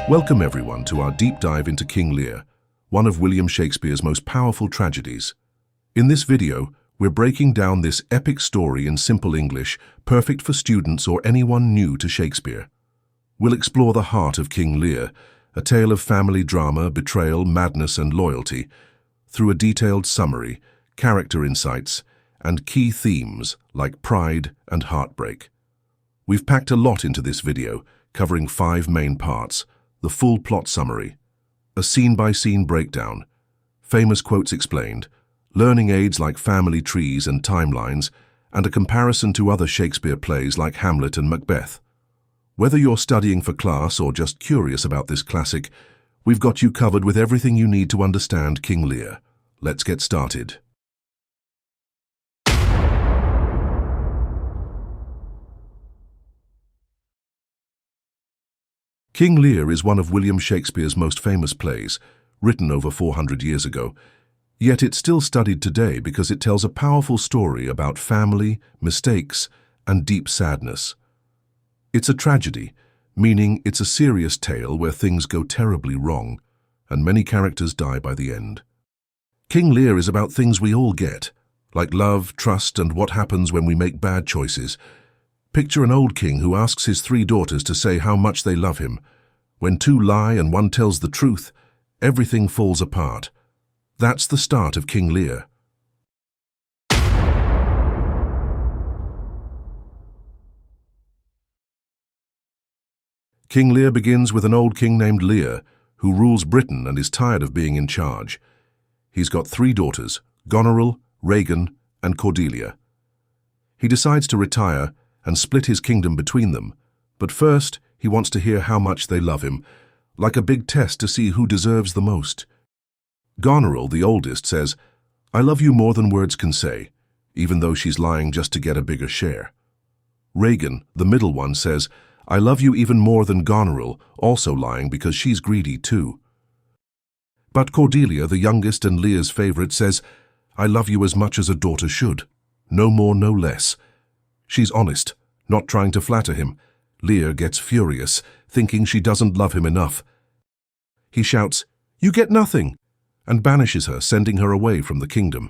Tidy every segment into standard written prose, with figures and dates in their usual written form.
Welcome everyone to our deep dive into King Lear, one of William Shakespeare's most powerful tragedies. In this video, we're breaking down this epic story in simple English, perfect for students or anyone new to Shakespeare. We'll explore the heart of King Lear, a tale of family drama, betrayal, madness, and loyalty, through a detailed summary, character insights, and key themes like pride and heartbreak. We've packed a lot into this video, covering 5 main parts: the full plot summary, a scene-by-scene breakdown, famous quotes explained, learning aids like family trees and timelines, and a comparison to other Shakespeare plays like Hamlet and Macbeth. Whether you're studying for class or just curious about this classic, we've got you covered with everything you need to understand King Lear. Let's get started. King Lear is one of William Shakespeare's most famous plays, written over 400 years ago, yet it's still studied today because it tells a powerful story about family, mistakes, and deep sadness. It's a tragedy, meaning it's a serious tale where things go terribly wrong, and many characters die by the end. King Lear is about things we all get, like love, trust, and what happens when we make bad choices. Picture an old king who asks his 3 daughters to say how much they love him. When 2 lie and 1 tells the truth, everything falls apart. That's the start of King Lear. King Lear begins with an old king named Lear, who rules Britain and is tired of being in charge. He's got 3 daughters, Goneril, Regan, and Cordelia. He decides to retire and split his kingdom between them, but first he wants to hear how much they love him, like a big test to see who deserves the most. Goneril, the oldest, says, "I love you more than words can say," even though she's lying just to get a bigger share. Regan, the middle one, says, "I love you even more than Goneril," also lying because she's greedy too. But Cordelia, the youngest and Lear's favorite, says, "I love you as much as a daughter should, no more, no less." She's honest, not trying to flatter him. Lear gets furious, thinking she doesn't love him enough. He shouts, "You get nothing," and banishes her, sending her away from the kingdom.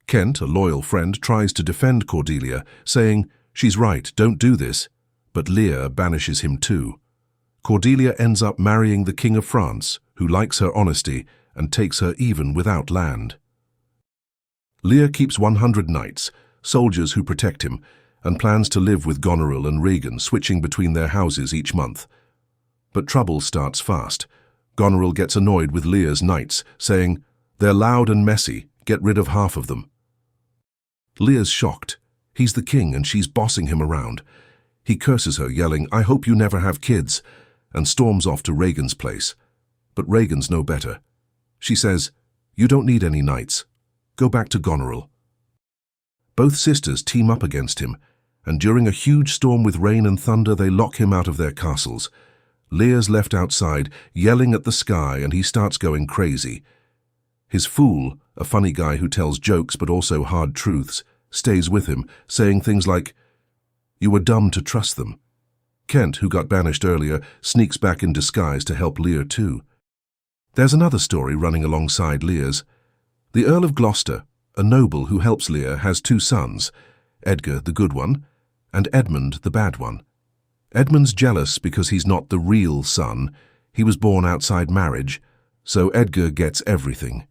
Kent, a loyal friend, tries to defend Cordelia, saying, "She's right, don't do this," but Lear banishes him too. Cordelia ends up marrying the King of France, who likes her honesty and takes her even without land. Lear keeps 100 knights, soldiers who protect him, and plans to live with Goneril and Regan, switching between their houses each month. But trouble starts fast. Goneril gets annoyed with Lear's knights, saying, "They're loud and messy, get rid of half of them." Lear's shocked. He's the king and she's bossing him around. He curses her, yelling, "I hope you never have kids," and storms off to Regan's place. But Regan's no better. She says, "You don't need any knights. Go back to Goneril." Both sisters team up against him, and during a huge storm with rain and thunder, they lock him out of their castles. Lear's left outside, yelling at the sky, and he starts going crazy. His fool, a funny guy who tells jokes but also hard truths, stays with him, saying things like, "You were dumb to trust them." Kent, who got banished earlier, sneaks back in disguise to help Lear too. There's another story running alongside Lear's. The Earl of Gloucester, a noble who helps Lear, has 2 sons, Edgar, the good one, and Edmund, the bad one. Edmund's jealous because he's not the real son. He was born outside marriage, so Edgar gets everything.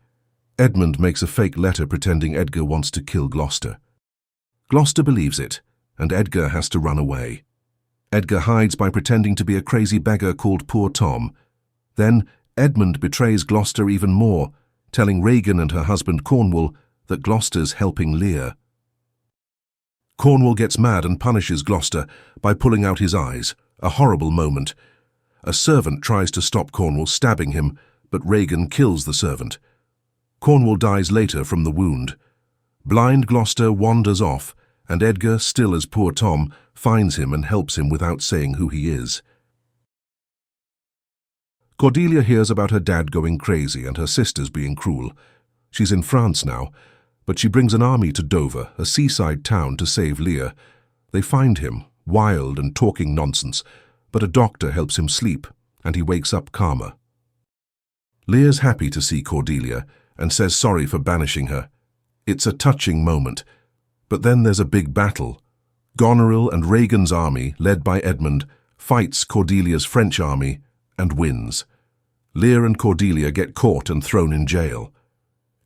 Edmund makes a fake letter pretending Edgar wants to kill Gloucester. Gloucester believes it, and Edgar has to run away. Edgar hides by pretending to be a crazy beggar called Poor Tom. Then Edmund betrays Gloucester even more, telling Regan and her husband Cornwall that Gloucester's helping Lear. Cornwall gets mad and punishes Gloucester by pulling out his eyes, a horrible moment. A servant tries to stop Cornwall, stabbing him, but Regan kills the servant. Cornwall dies later from the wound. Blind Gloucester wanders off, and Edgar, still as Poor Tom, finds him and helps him without saying who he is. Cordelia hears about her dad going crazy and her sisters being cruel. She's in France now, but she brings an army to Dover, a seaside town, to save Lear. They find him, wild and talking nonsense, but a doctor helps him sleep, and he wakes up calmer. Lear's happy to see Cordelia and says sorry for banishing her. It's a touching moment. But then there's a big battle. Goneril and Regan's army, led by Edmund, fights Cordelia's French army and wins. Lear and Cordelia get caught and thrown in jail.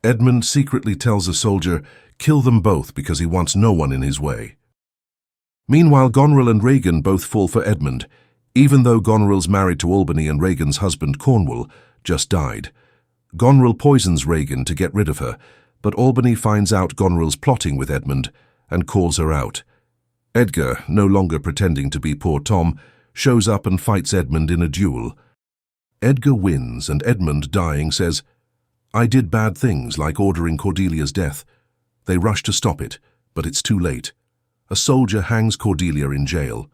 Edmund secretly tells a soldier, kill them both because he wants no one in his way. Meanwhile, Goneril and Regan both fall for Edmund, even though Goneril's married to Albany and Regan's husband, Cornwall, just died. Goneril poisons Regan to get rid of her, but Albany finds out Goneril's plotting with Edmund and calls her out. Edgar, no longer pretending to be poor Tom, shows up and fights Edmund in a duel. Edgar wins, and Edmund, dying, says, I did bad things like ordering Cordelia's death. They rush to stop it, but it's too late. A soldier hangs Cordelia in jail.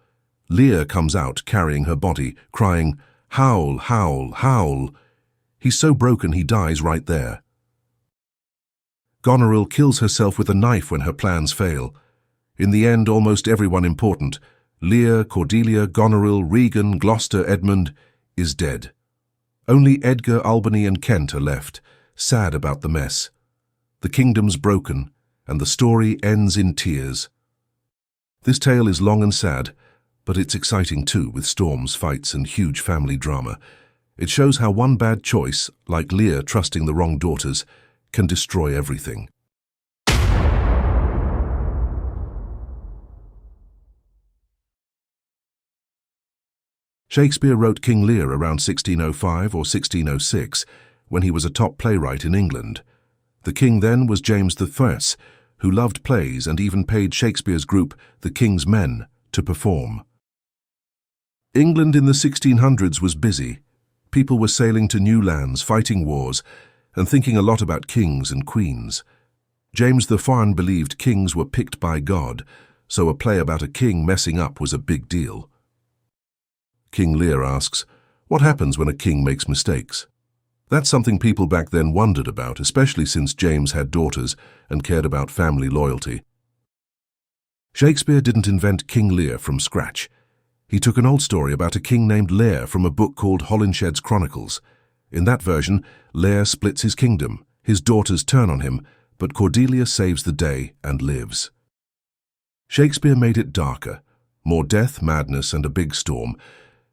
Lear comes out carrying her body, crying, howl, howl, howl. He's so broken he dies right there. Goneril kills herself with a knife when her plans fail. In the end, almost everyone important, Lear, Cordelia, Goneril, Regan, Gloucester, Edmund, is dead. Only Edgar, Albany, and Kent are left, sad about the mess. The kingdom's broken, and the story ends in tears. This tale is long and sad, but it's exciting too, with storms, fights, and huge family drama. It shows how one bad choice, like Lear trusting the wrong daughters, can destroy everything. Shakespeare wrote King Lear around 1605 or 1606, when he was a top playwright in England. The king then was James I, who loved plays and even paid Shakespeare's group, the King's Men, to perform. England in the 1600s was busy. People were sailing to new lands, fighting wars, and thinking a lot about kings and queens. James I believed kings were picked by God, so a play about a king messing up was a big deal. King Lear asks, what happens when a king makes mistakes? That's something people back then wondered about, especially since James had daughters and cared about family loyalty. Shakespeare didn't invent King Lear from scratch. He took an old story about a king named Lear from a book called Holinshed's Chronicles. In that version, Lear splits his kingdom, his daughters turn on him, but Cordelia saves the day and lives. Shakespeare made it darker, more death, madness, and a big storm,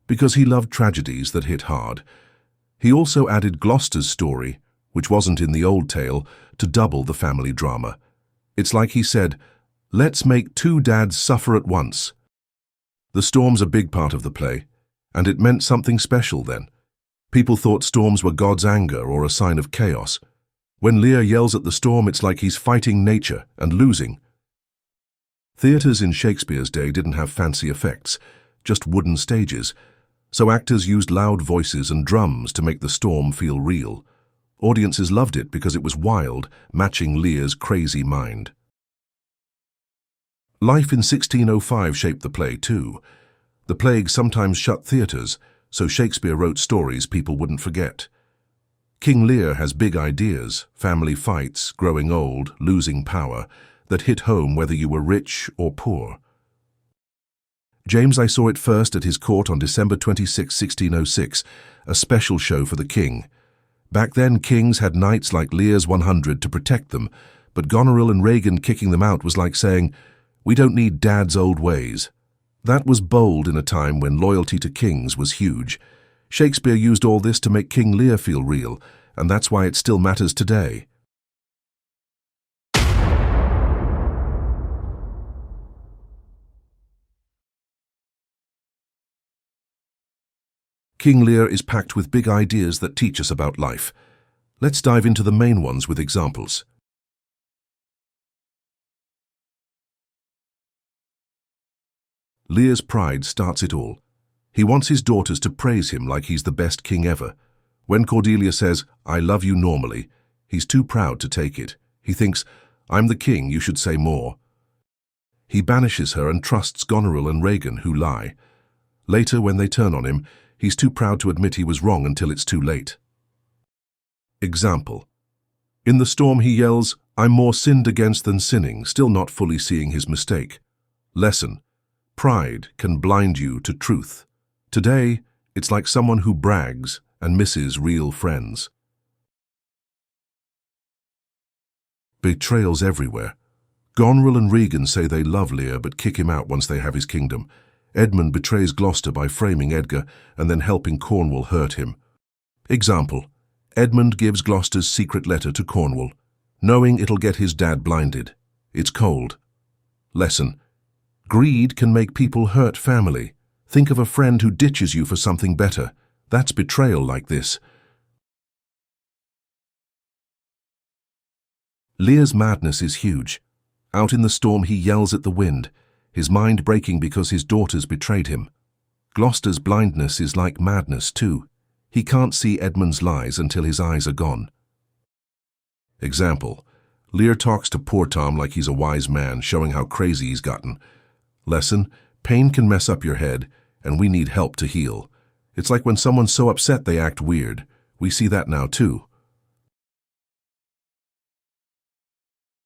because he loved tragedies that hit hard. He also added Gloucester's story, which wasn't in the old tale, to double the family drama. It's like he said, let's make two dads suffer at once. The storm's a big part of the play, and it meant something special then. People thought storms were God's anger or a sign of chaos. When Lear yells at the storm, it's like he's fighting nature and losing. Theatres in Shakespeare's day didn't have fancy effects, just wooden stages, so actors used loud voices and drums to make the storm feel real. Audiences loved it because it was wild, matching Lear's crazy mind. Life in 1605 shaped the play too. The plague sometimes shut theatres, so Shakespeare wrote stories people wouldn't forget. King Lear has big ideas, family fights, growing old, losing power, that hit home whether you were rich or poor. James I saw it first at his court on December 26, 1606, a special show for the king. Back then, kings had knights like Lear's 100 to protect them, but Goneril and Regan kicking them out was like saying, we don't need Dad's old ways. That was bold in a time when loyalty to kings was huge. Shakespeare used all this to make King Lear feel real, and that's why it still matters today. King Lear is packed with big ideas that teach us about life. Let's dive into the main ones with examples. Lear's pride starts it all. He wants his daughters to praise him like he's the best king ever. When Cordelia says, I love you normally, he's too proud to take it. He thinks, I'm the king, you should say more. He banishes her and trusts Goneril and Regan, who lie. Later, when they turn on him, he's too proud to admit he was wrong until it's too late. Example. In the storm he yells, I'm more sinned against than sinning, still not fully seeing his mistake. Lesson. Pride can blind you to truth. Today, It's like someone who brags and misses real friends. Betrayals everywhere. Goneril and Regan say they love Lear but kick him out once they have his kingdom. Edmund betrays Gloucester by framing Edgar and then helping Cornwall hurt him. Example: Edmund gives Gloucester's secret letter to Cornwall, knowing it'll get his dad blinded. It's cold. Lesson: greed can make people hurt family. Think of a friend who ditches you for something better. That's betrayal like this. Lear's madness is huge. Out in the storm he yells at the wind, his mind breaking because his daughters betrayed him. Gloucester's blindness is like madness too. He can't see Edmund's lies until his eyes are gone. Example: Lear talks to poor Tom like he's a wise man, showing how crazy he's gotten. Lesson: pain can mess up your head, and we need help to heal. It's like when someone's so upset they act weird. We see that now too.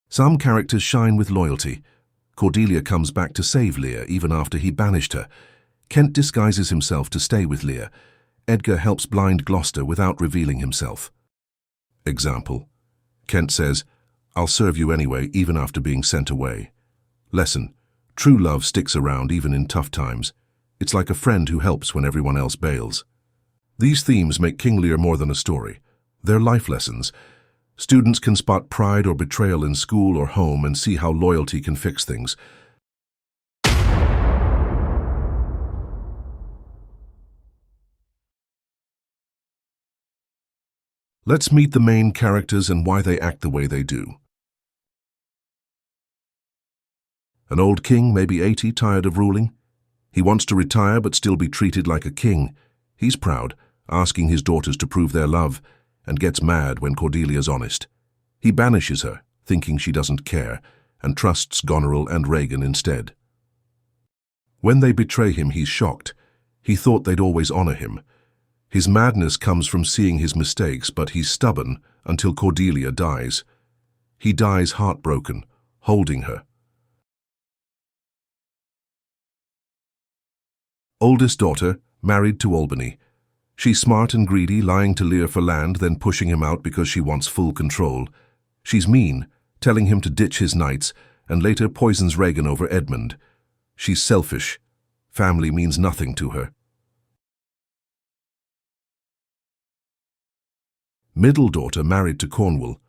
Some characters shine with loyalty. Cordelia comes back to save Lear even after he banished her. Kent disguises himself to stay with Lear. Edgar helps blind Gloucester without revealing himself. Example: Kent says, "I'll serve you anyway, even after being sent away." Lesson: true love sticks around even in tough times. It's like a friend who helps when everyone else bails. These themes make King Lear more than a story. They're life lessons. Students can spot pride or betrayal in school or home and see how loyalty can fix things. Let's meet the main characters and why they act the way they do. An old king, maybe 80, tired of ruling. He wants to retire but still be treated like a king. He's proud, asking his daughters to prove their love, and gets mad when Cordelia's honest. He banishes her, thinking she doesn't care, and trusts Goneril and Regan instead. When they betray him, he's shocked. He thought they'd always honor him. His madness comes from seeing his mistakes, but he's stubborn until Cordelia dies. He dies heartbroken, holding her. Oldest daughter, married to Albany. She's smart and greedy, lying to Lear for land, then pushing him out because she wants full control. She's mean, telling him to ditch his knights, and later poisons Regan over Edmund. She's selfish. Family means nothing to her. Middle daughter, married to Cornwall.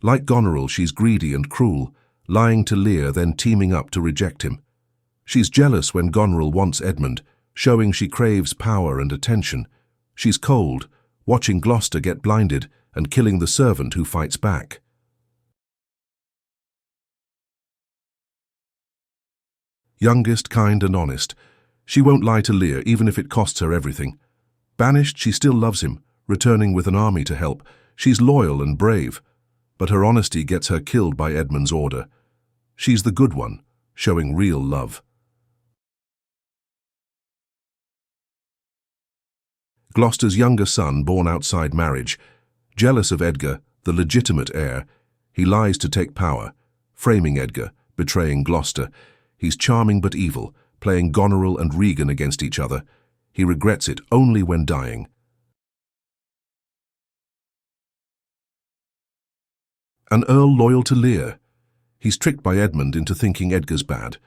Like Goneril, she's greedy and cruel, lying to Lear, then teaming up to reject him. She's jealous when Goneril wants Edmund, showing she craves power and attention. She's cold, watching Gloucester get blinded and killing the servant who fights back. Youngest, kind and honest. She won't lie to Lear even if it costs her everything. Banished, she still loves him, returning with an army to help. She's loyal and brave, but her honesty gets her killed by Edmund's order. She's the good one, showing real love. Gloucester's younger son, born outside marriage. Jealous of Edgar, the legitimate heir, he lies to take power, framing Edgar, betraying Gloucester. He's charming but evil, playing Goneril and Regan against each other. He regrets it only when dying. An earl loyal to Lear. He's tricked by Edmund into thinking Edgar's bad,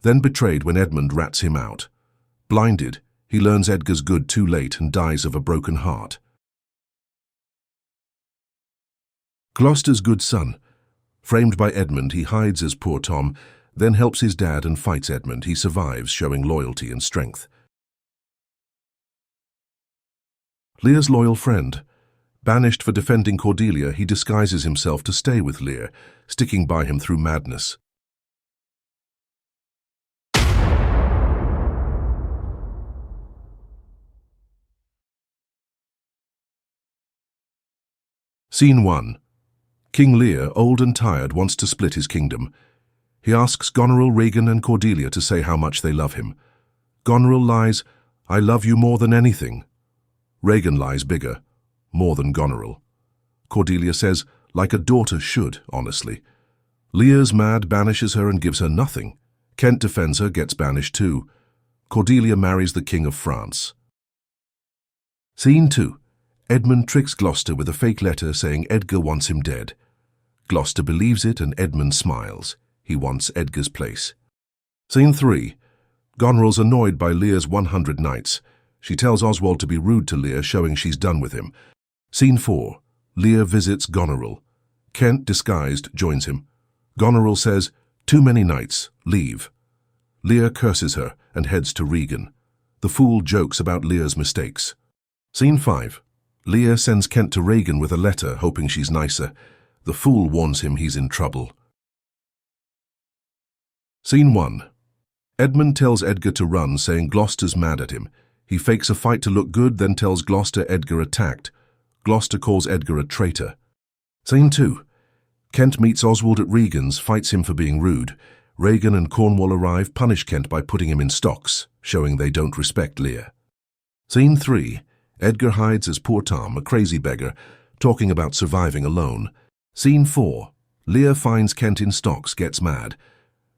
then betrayed when Edmund rats him out. Blinded, he learns Edgar's good too late and dies of a broken heart. Gloucester's good son. Framed by Edmund, he hides as poor Tom, then helps his dad and fights Edmund. He survives, showing loyalty and strength. Lear's loyal friend. Banished for defending Cordelia, he disguises himself to stay with Lear, sticking by him through madness. Scene 1. King Lear, old and tired, wants to split his kingdom. He asks Goneril, Regan and Cordelia to say how much they love him. Goneril lies, "I love you more than anything." Regan lies bigger, more than Goneril. Cordelia says, "Like a daughter should, honestly." Lear's mad, banishes her and gives her nothing. Kent defends her, gets banished too. Cordelia marries the King of France. Scene 2. Edmund tricks Gloucester with a fake letter saying Edgar wants him dead. Gloucester believes it and Edmund smiles. He wants Edgar's place. Scene 3. Goneril's annoyed by Lear's 100 knights. She tells Oswald to be rude to Lear, showing she's done with him. Scene 4. Lear visits Goneril. Kent, disguised, joins him. Goneril says, "Too many knights, leave." Lear curses her and heads to Regan. The fool jokes about Lear's mistakes. Scene 5. Lear sends Kent to Regan with a letter, hoping she's nicer. The fool warns him he's in trouble. Scene 1. Edmund tells Edgar to run, saying Gloucester's mad at him. He fakes a fight to look good, then tells Gloucester Edgar attacked. Gloucester calls Edgar a traitor. Scene 2. Kent meets Oswald at Regan's, fights him for being rude. Regan and Cornwall arrive, punish Kent by putting him in stocks, showing they don't respect Lear. Scene 3. Edgar hides as poor Tom, a crazy beggar, talking about surviving alone. Scene 4. Lear finds Kent in stocks, gets mad.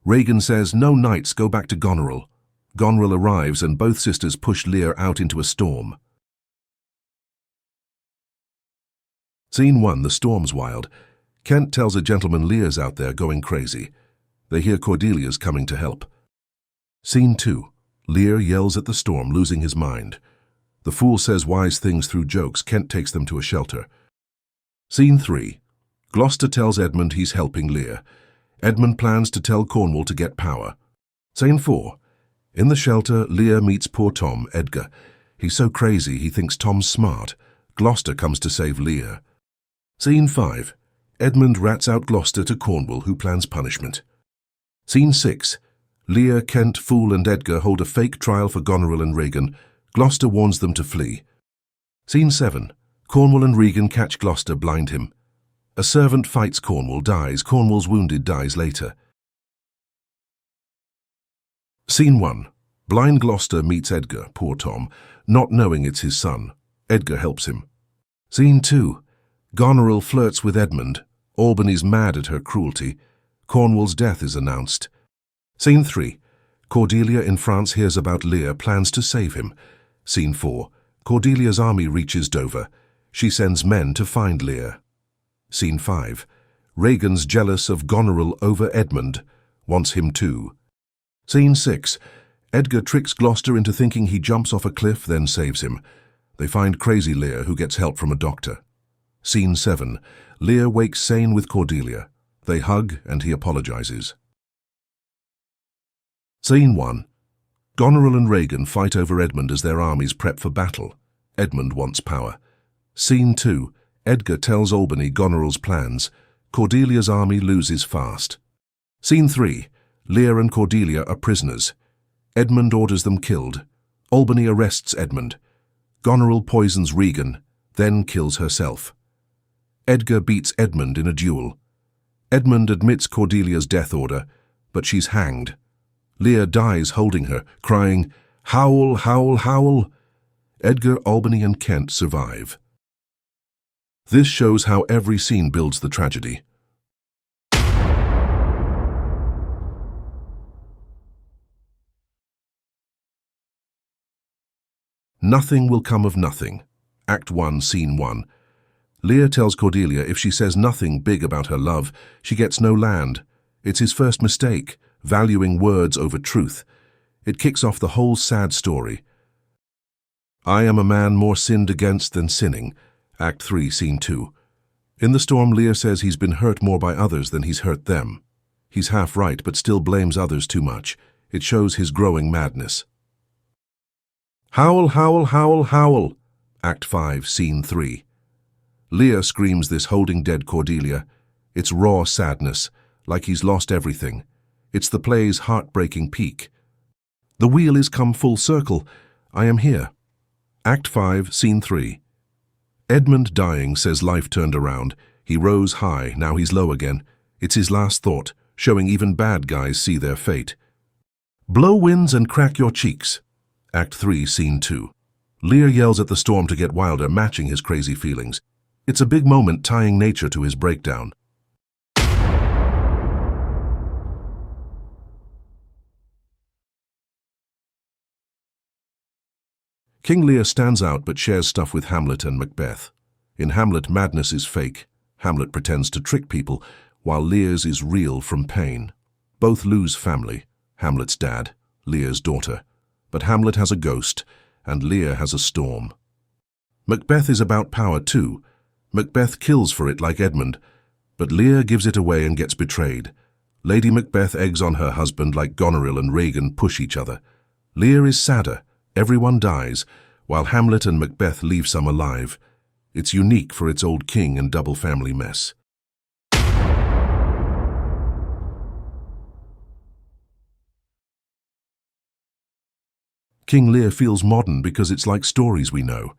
Regan says, "No knights, go back to Goneril." Goneril arrives and both sisters push Lear out into a storm. Scene 1. The storm's wild. Kent tells a gentleman Lear's out there going crazy. They hear Cordelia's coming to help. Scene 2. Lear yells at the storm, losing his mind. The fool says wise things through jokes. Kent takes them to a shelter. Scene 3. Gloucester tells Edmund he's helping Lear. Edmund plans to tell Cornwall to get power. Scene 4. In the shelter, Lear meets poor Tom, Edgar. He's so crazy he thinks Tom's smart. Gloucester comes to save Lear. Scene 5. Edmund rats out Gloucester to Cornwall, who plans punishment. Scene 6. Lear, Kent, Fool and Edgar hold a fake trial for Goneril and Regan. Gloucester warns them to flee. Scene 7. Cornwall and Regan catch Gloucester, blind him. A servant fights Cornwall, dies. Cornwall's wounded, dies later. Scene 1. Blind Gloucester meets Edgar, poor Tom, not knowing it's his son. Edgar helps him. Scene 2. Goneril flirts with Edmund. Albany's mad at her cruelty. Cornwall's death is announced. Scene 3. Cordelia in France hears about Lear, plans to save him. Scene 4. Cordelia's army reaches Dover. She sends men to find Lear. Scene 5. Regan's jealous of Goneril over Edmund, wants him too. Scene 6. Edgar tricks Gloucester into thinking he jumps off a cliff, then saves him. They find crazy Lear, who gets help from a doctor. Scene 7. Lear wakes sane with Cordelia. They hug and he apologizes. Scene 1. Goneril and Regan fight over Edmund as their armies prep for battle. Edmund wants power. Scene 2. Edgar tells Albany Goneril's plans. Cordelia's army loses fast. Scene 3. Lear and Cordelia are prisoners. Edmund orders them killed. Albany arrests Edmund. Goneril poisons Regan, then kills herself. Edgar beats Edmund in a duel. Edmund admits Cordelia's death order, but she's hanged. Lear dies holding her, crying, "Howl, howl, howl!" Edgar, Albany and Kent survive. This shows how every scene builds the tragedy. Nothing will come of nothing. Act 1, Scene 1. Lear tells Cordelia if she says nothing big about her love, she gets no land. It's his first mistake, valuing words over truth. It kicks off the whole sad story. I am a man more sinned against than sinning. Act 3, Scene 2. In the storm, Lear says he's been hurt more by others than he's hurt them. He's half right, but still blames others too much. It shows his growing madness. Howl, howl, howl, howl. Act 5, Scene 3. Lear screams this holding dead Cordelia. It's raw sadness, like he's lost everything. It's the play's heartbreaking peak. The wheel is come full circle. I am here. Act 5, Scene 3. Edmund dying says life turned around. He rose high, now he's low again. It's his last thought, showing even bad guys see their fate. Blow winds and crack your cheeks. Act 3, Scene 2. Lear yells at the storm to get wilder, matching his crazy feelings. It's a big moment tying nature to his breakdown. King Lear stands out but shares stuff with Hamlet and Macbeth. In Hamlet, madness is fake. Hamlet pretends to trick people, while Lear's is real from pain. Both lose family. Hamlet's dad, Lear's daughter. But Hamlet has a ghost, and Lear has a storm. Macbeth is about power too. Macbeth kills for it like Edmund, but Lear gives it away and gets betrayed. Lady Macbeth eggs on her husband like Goneril and Regan push each other. Lear is sadder. Everyone dies, while Hamlet and Macbeth leave some alive. It's unique for its old king and double family mess. King Lear feels modern because it's like stories we know.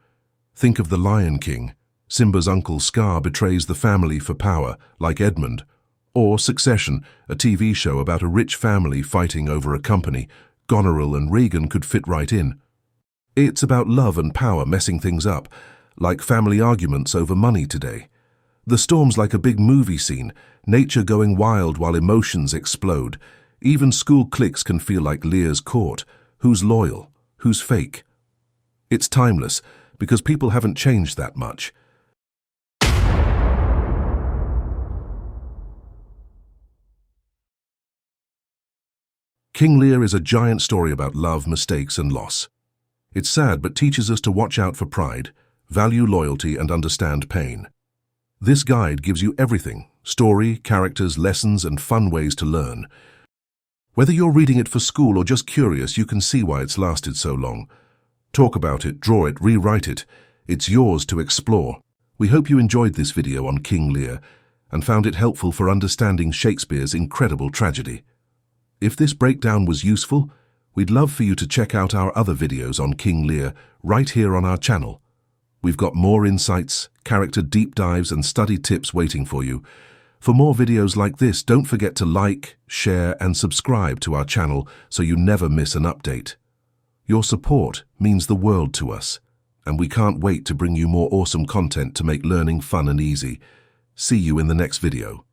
Think of The Lion King. Simba's uncle Scar betrays the family for power, like Edmund. Or Succession, a TV show about a rich family fighting over a company. Goneril and Regan could fit right in. It's about love and power messing things up, like family arguments over money today. The storm's like a big movie scene, nature going wild while emotions explode. Even school cliques can feel like Lear's court. Who's loyal? Who's fake? It's timeless, because people haven't changed that much. King Lear is a giant story about love, mistakes, and loss. It's sad but teaches us to watch out for pride, value loyalty, and understand pain. This guide gives you everything: story, characters, lessons, and fun ways to learn. Whether you're reading it for school or just curious, you can see why it's lasted so long. Talk about it, draw it, rewrite it. It's yours to explore. We hope you enjoyed this video on King Lear and found it helpful for understanding Shakespeare's incredible tragedy. If this breakdown was useful, we'd love for you to check out our other videos on King Lear right here on our channel. We've got more insights, character deep dives, and study tips waiting for you. For more videos like this, don't forget to like, share, and subscribe to our channel so you never miss an update. Your support means the world to us, and we can't wait to bring you more awesome content to make learning fun and easy. See you in the next video.